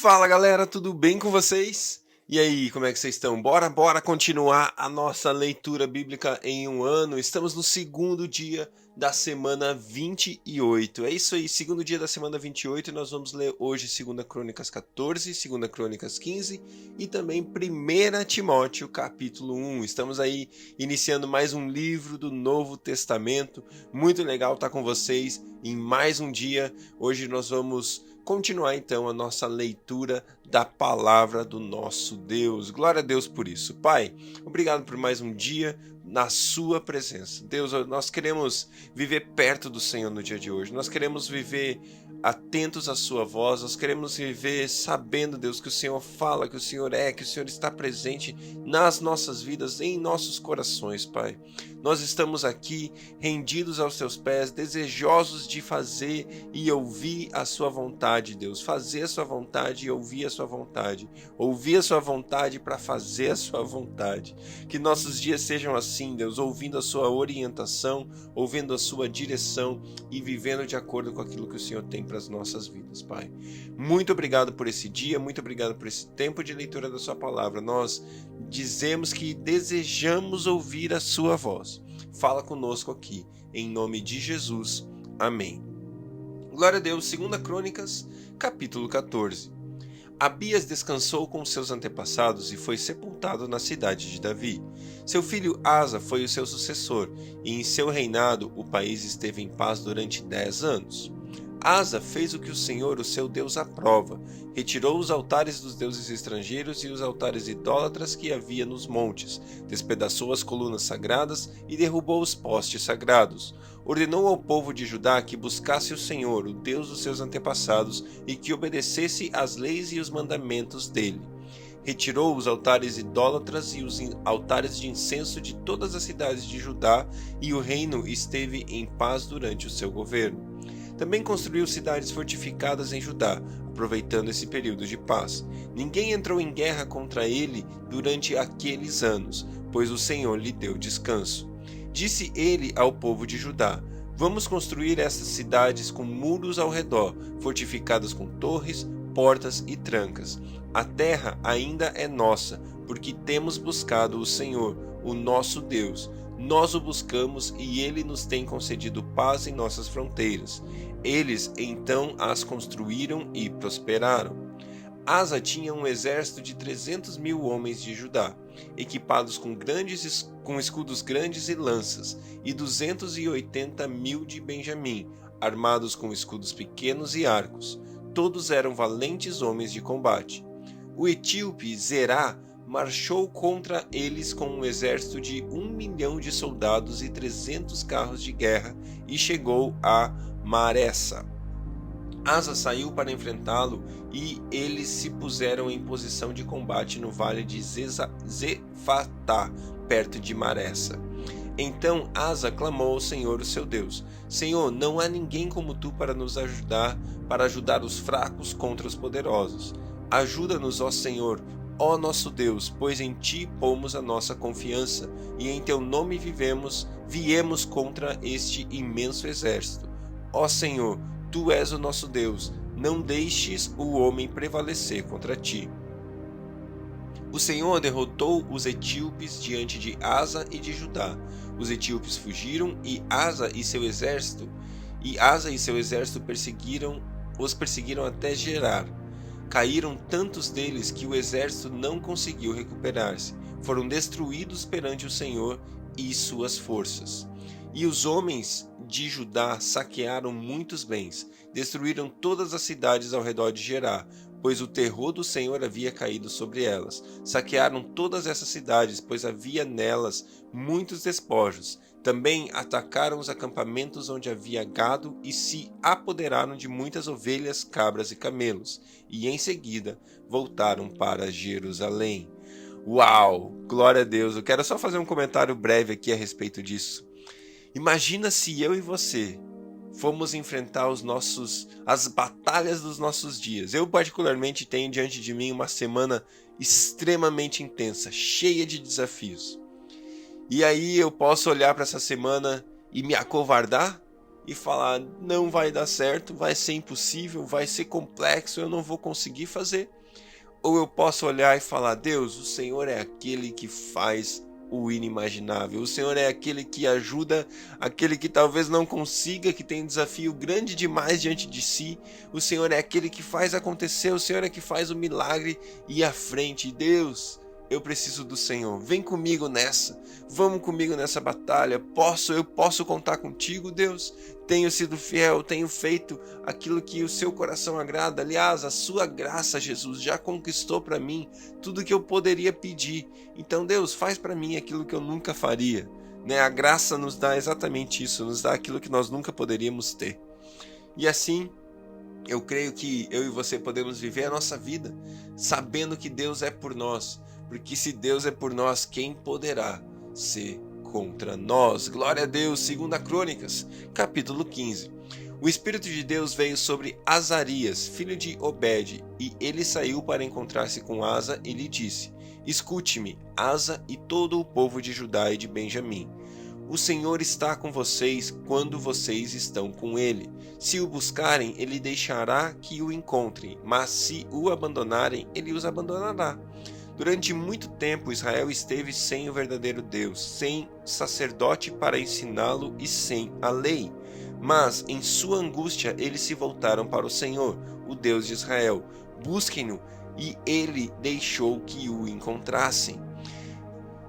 Fala galera, tudo bem com vocês? E aí, como é que vocês estão? Bora continuar a nossa leitura bíblica em um ano. Estamos no segundo dia da semana 28. É isso aí, segundo dia da semana 28, nós vamos ler hoje 2 Crônicas 14, 2 Crônicas 15 e também 1 Timóteo capítulo 1. Estamos aí iniciando mais um livro do Novo Testamento. Muito legal estar com vocês em mais um dia. Hoje nós vamos continuar então a nossa leitura da palavra do nosso Deus. Glória a Deus por isso. Pai, obrigado por mais um dia na sua presença. Deus, nós queremos viver perto do Senhor no dia de hoje. Nós queremos viver atentos à sua voz. Nós queremos viver sabendo, Deus, que o Senhor fala, que o Senhor que o Senhor está presente nas nossas vidas, em nossos corações, Pai. Nós estamos aqui rendidos aos teus pés, desejosos de fazer e ouvir a sua vontade, Deus. Fazer a sua vontade e ouvir a sua vontade. Ouvir a sua vontade para fazer a sua vontade. Que nossos dias sejam assim, Deus, ouvindo a sua orientação, ouvindo a sua direção e vivendo de acordo com aquilo que o Senhor tem para as nossas vidas, Pai. Muito obrigado por esse dia, muito obrigado por esse tempo de leitura da sua palavra. Nós dizemos que desejamos ouvir a sua voz. Fala conosco aqui, em nome de Jesus. Amém. Glória a Deus. 2 Crônicas, capítulo 14. Abias descansou com seus antepassados e foi sepultado na cidade de Davi. Seu filho Asa foi o seu sucessor, e em seu reinado o país esteve em paz durante 10 anos. Asa fez o que o Senhor, o seu Deus, aprova. Retirou os altares dos deuses estrangeiros e os altares idólatras que havia nos montes, despedaçou as colunas sagradas e derrubou os postes sagrados. Ordenou ao povo de Judá que buscasse o Senhor, o Deus dos seus antepassados, e que obedecesse às leis e os mandamentos dele. Retirou os altares idólatras e os altares de incenso de todas as cidades de Judá, e o reino esteve em paz durante o seu governo. Também construiu cidades fortificadas em Judá, aproveitando esse período de paz. Ninguém entrou em guerra contra ele durante aqueles anos, pois o Senhor lhe deu descanso. Disse ele ao povo de Judá: Vamos construir essas cidades com muros ao redor, fortificadas com torres, portas e trancas. A terra ainda é nossa, porque temos buscado o Senhor, o nosso Deus. Nós o buscamos e ele nos tem concedido paz em nossas fronteiras. Eles então as construíram e prosperaram. Asa tinha um exército de 300.000 homens de Judá, equipados com escudos grandes e lanças, e 280.000 de Benjamim, armados com escudos pequenos e arcos. Todos eram valentes homens de combate. O etíope Zerá marchou contra eles com um exército de 1 milhão de soldados e 300 carros de guerra e chegou a Maressa. Asa saiu para enfrentá-lo e eles se puseram em posição de combate no vale de Zefatá, perto de Maressa. Então Asa clamou ao Senhor, o seu Deus: Senhor, não há ninguém como tu para nos ajudar, para ajudar os fracos contra os poderosos. Ajuda-nos, ó Senhor, ó nosso Deus, pois em ti pomos a nossa confiança, e em teu nome viemos contra este imenso exército. Ó Senhor, tu és o nosso Deus, não deixes o homem prevalecer contra ti. O Senhor derrotou os etíopes diante de Asa e de Judá. Os etíopes fugiram e Asa e seu exército os perseguiram até Gerar. Caíram tantos deles que o exército não conseguiu recuperar-se. Foram destruídos perante o Senhor e suas forças. E os homens de Judá saquearam muitos bens, destruíram todas as cidades ao redor de Gerá, pois o terror do Senhor havia caído sobre elas. Saquearam todas essas cidades, pois havia nelas muitos despojos. Também atacaram os acampamentos onde havia gado e se apoderaram de muitas ovelhas, cabras e camelos. E em seguida voltaram para Jerusalém. Uau! Glória a Deus! Eu quero só fazer um comentário breve aqui a respeito disso. Imagina se eu e você fomos enfrentar as batalhas dos nossos dias. Eu particularmente tenho diante de mim uma semana extremamente intensa, cheia de desafios. E aí eu posso olhar para essa semana e me acovardar? e falar: não vai dar certo, vai ser impossível, vai ser complexo, eu não vou conseguir fazer? Ou eu posso olhar e falar: Deus, o Senhor é aquele que faz o inimaginável, o Senhor é aquele que ajuda aquele que talvez não consiga, que tem um desafio grande demais diante de si, o Senhor é aquele que faz acontecer, o Senhor é que faz o milagre ir à frente. Deus, eu preciso do Senhor, vem comigo nessa, vamos comigo nessa batalha, eu posso contar contigo, Deus, tenho sido fiel, tenho feito aquilo que o seu coração agrada. Aliás, a sua graça, Jesus, já conquistou para mim tudo que eu poderia pedir. Então, Deus, faz para mim aquilo que eu nunca faria, né? A graça nos dá exatamente isso, nos dá aquilo que nós nunca poderíamos ter. E assim, eu creio que eu e você podemos viver a nossa vida sabendo que Deus é por nós, porque se Deus é por nós, quem poderá ser contra nós? Glória a Deus. 2 Crônicas, capítulo 15. O Espírito de Deus veio sobre Azarias, filho de Obed, e ele saiu para encontrar-se com Asa e lhe disse: escute-me, Asa e todo o povo de Judá e de Benjamim. O Senhor está com vocês quando vocês estão com ele. Se o buscarem, ele deixará que o encontrem, mas se o abandonarem, ele os abandonará. Durante muito tempo Israel esteve sem o verdadeiro Deus, sem sacerdote para ensiná-lo e sem a lei. Mas em sua angústia eles se voltaram para o Senhor, o Deus de Israel. Busquem-no, e ele deixou que o encontrassem.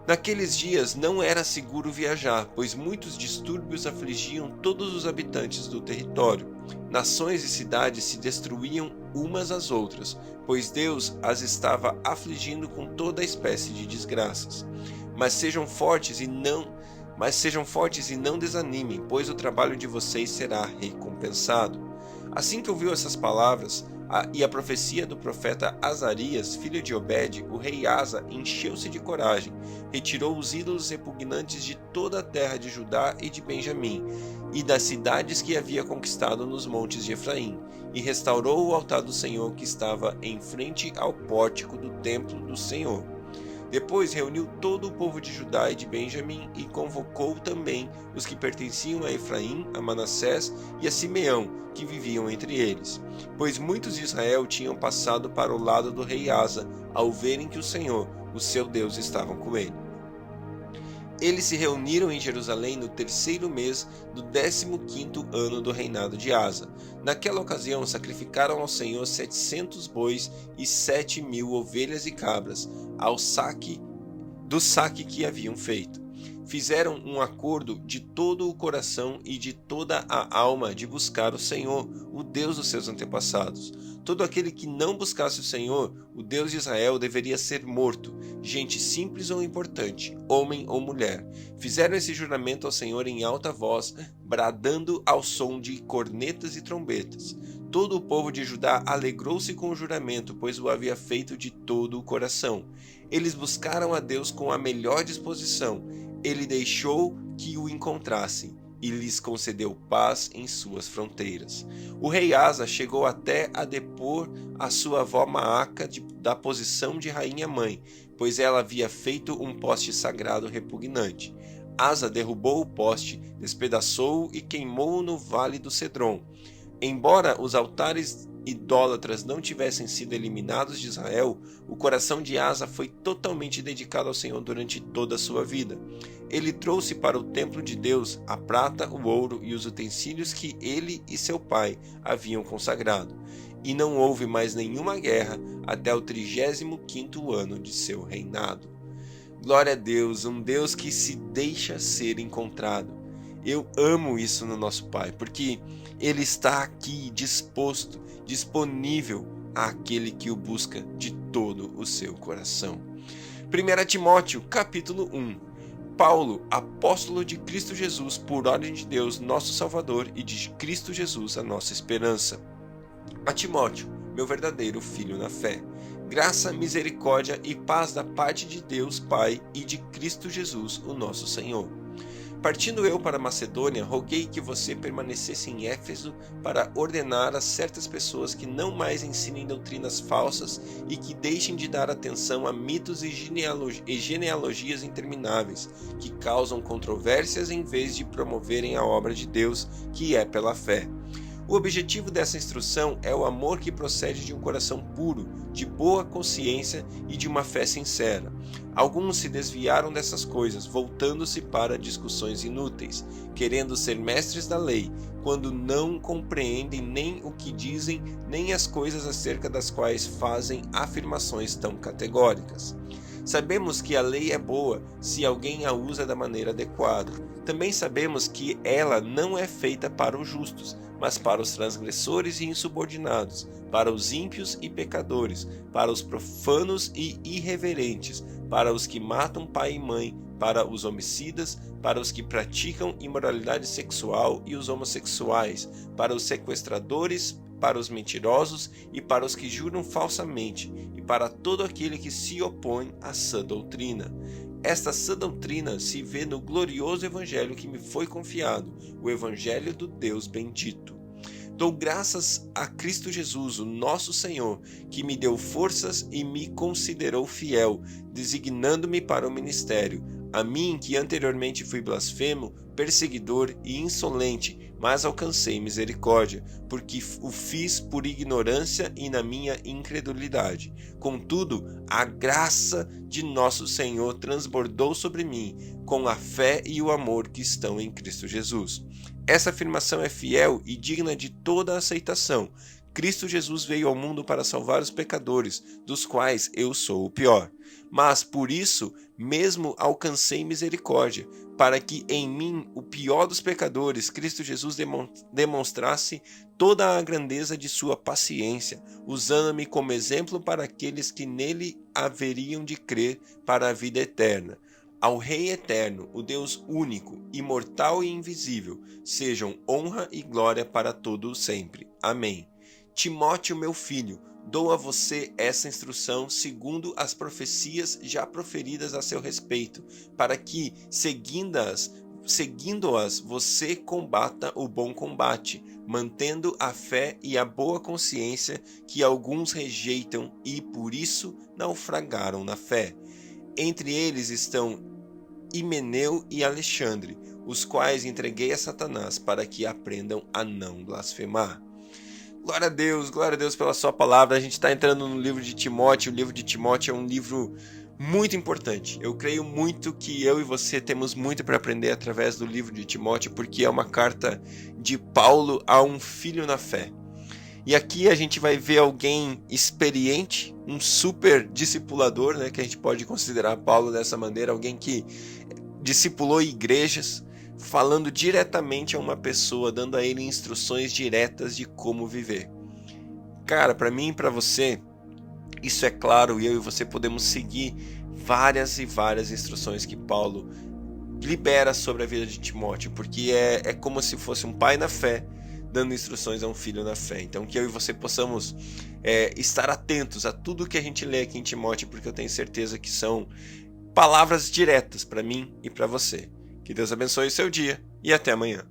Naqueles dias não era seguro viajar, pois muitos distúrbios afligiam todos os habitantes do território. Nações e cidades se destruíam umas às outras, pois Deus as estava afligindo com toda espécie de desgraças. Mas sejam fortes e não desanimem, pois o trabalho de vocês será recompensado. Assim que ouviu essas palavras e a profecia do profeta Azarias, filho de Obed, o rei Asa encheu-se de coragem, retirou os ídolos repugnantes de toda a terra de Judá e de Benjamim, e das cidades que havia conquistado nos montes de Efraim, e restaurou o altar do Senhor que estava em frente ao pórtico do templo do Senhor. Depois reuniu todo o povo de Judá e de Benjamim e convocou também os que pertenciam a Efraim, a Manassés e a Simeão, que viviam entre eles. Pois muitos de Israel tinham passado para o lado do rei Asa, ao verem que o Senhor, o seu Deus, estava com ele. Eles se reuniram em Jerusalém no 3º mês do 15º ano do reinado de Asa. Naquela ocasião sacrificaram ao Senhor 700 bois e 7.000 ovelhas e cabras, do saque que haviam feito. Fizeram um acordo de todo o coração e de toda a alma de buscar o Senhor, o Deus dos seus antepassados. Todo aquele que não buscasse o Senhor, o Deus de Israel, deveria ser morto, gente simples ou importante, homem ou mulher. Fizeram esse juramento ao Senhor em alta voz, bradando ao som de cornetas e trombetas. Todo o povo de Judá alegrou-se com o juramento, pois o havia feito de todo o coração. Eles buscaram a Deus com a melhor disposição. Ele deixou que o encontrassem e lhes concedeu paz em suas fronteiras. O rei Asa chegou até a depor a sua avó Maaca da posição de rainha-mãe, pois ela havia feito um poste sagrado repugnante. Asa derrubou o poste, despedaçou-o e queimou-o no vale do Cedron. Embora os altares idólatras não tivessem sido eliminados de Israel, o coração de Asa foi totalmente dedicado ao Senhor durante toda a sua vida. Ele trouxe para o templo de Deus a prata, o ouro e os utensílios que ele e seu pai haviam consagrado. E não houve mais nenhuma guerra até o 35º ano de seu reinado. Glória a Deus, um Deus que se deixa ser encontrado. Eu amo isso no nosso Pai, porque Ele está aqui disposto, disponível àquele que o busca de todo o seu coração. 1 Timóteo, capítulo 1. Paulo, apóstolo de Cristo Jesus, por ordem de Deus, nosso Salvador, e de Cristo Jesus, a nossa esperança. A Timóteo, meu verdadeiro filho na fé. Graça, misericórdia e paz da parte de Deus Pai e de Cristo Jesus, o nosso Senhor. Partindo eu para Macedônia, roguei que você permanecesse em Éfeso para ordenar a certas pessoas que não mais ensinem doutrinas falsas e que deixem de dar atenção a mitos e genealogias intermináveis, que causam controvérsias em vez de promoverem a obra de Deus, que é pela fé. O objetivo dessa instrução é o amor que procede de um coração puro, de boa consciência e de uma fé sincera. Alguns se desviaram dessas coisas, voltando-se para discussões inúteis, querendo ser mestres da lei, quando não compreendem nem o que dizem, nem as coisas acerca das quais fazem afirmações tão categóricas. Sabemos que a lei é boa se alguém a usa da maneira adequada. Também sabemos que ela não é feita para os justos, mas para os transgressores e insubordinados, para os ímpios e pecadores, para os profanos e irreverentes, para os que matam pai e mãe, para os homicidas, para os que praticam imoralidade sexual e os homossexuais, para os sequestradores, para os mentirosos e para os que juram falsamente, e para todo aquele que se opõe à sã doutrina. Esta sã doutrina se vê no glorioso evangelho que me foi confiado, o evangelho do Deus bendito. Dou graças a Cristo Jesus, o nosso Senhor, que me deu forças e me considerou fiel, designando-me para o ministério. A mim, que anteriormente fui blasfemo, perseguidor e insolente, mas alcancei misericórdia, porque o fiz por ignorância e na minha incredulidade. Contudo, a graça de nosso Senhor transbordou sobre mim, com a fé e o amor que estão em Cristo Jesus. Essa afirmação é fiel e digna de toda aceitação. Cristo Jesus veio ao mundo para salvar os pecadores, dos quais eu sou o pior. Mas, por isso, mesmo alcancei misericórdia, para que em mim, o pior dos pecadores, Cristo Jesus demonstrasse toda a grandeza de sua paciência, usando-me como exemplo para aqueles que nele haveriam de crer para a vida eterna. Ao Rei eterno, o Deus único, imortal e invisível, sejam honra e glória para todo o sempre. Amém. Timóteo, meu filho, dou a você essa instrução segundo as profecias já proferidas a seu respeito, para que, seguindo-as, você combata o bom combate, mantendo a fé e a boa consciência que alguns rejeitam e, por isso, naufragaram na fé. Entre eles estão Himeneu e Alexandre, os quais entreguei a Satanás para que aprendam a não blasfemar. Glória a Deus pela sua palavra. A gente está entrando no livro de Timóteo. O livro de Timóteo é um livro muito importante. Eu creio muito que eu e você temos muito para aprender através do livro de Timóteo, porque é uma carta de Paulo a um filho na fé. E aqui a gente vai ver alguém experiente, um super discipulador, né, que a gente pode considerar Paulo dessa maneira, alguém que discipulou igrejas, falando diretamente a uma pessoa, dando a ele instruções diretas de como viver. Cara, para mim e para você, isso é claro, e eu e você podemos seguir várias e várias instruções que Paulo libera sobre a vida de Timóteo, porque é como se fosse um pai na fé, dando instruções a um filho na fé. Então que eu e você possamos estar atentos a tudo que a gente lê aqui em Timóteo, porque eu tenho certeza que são palavras diretas para mim e para você. Que Deus abençoe o seu dia e até amanhã.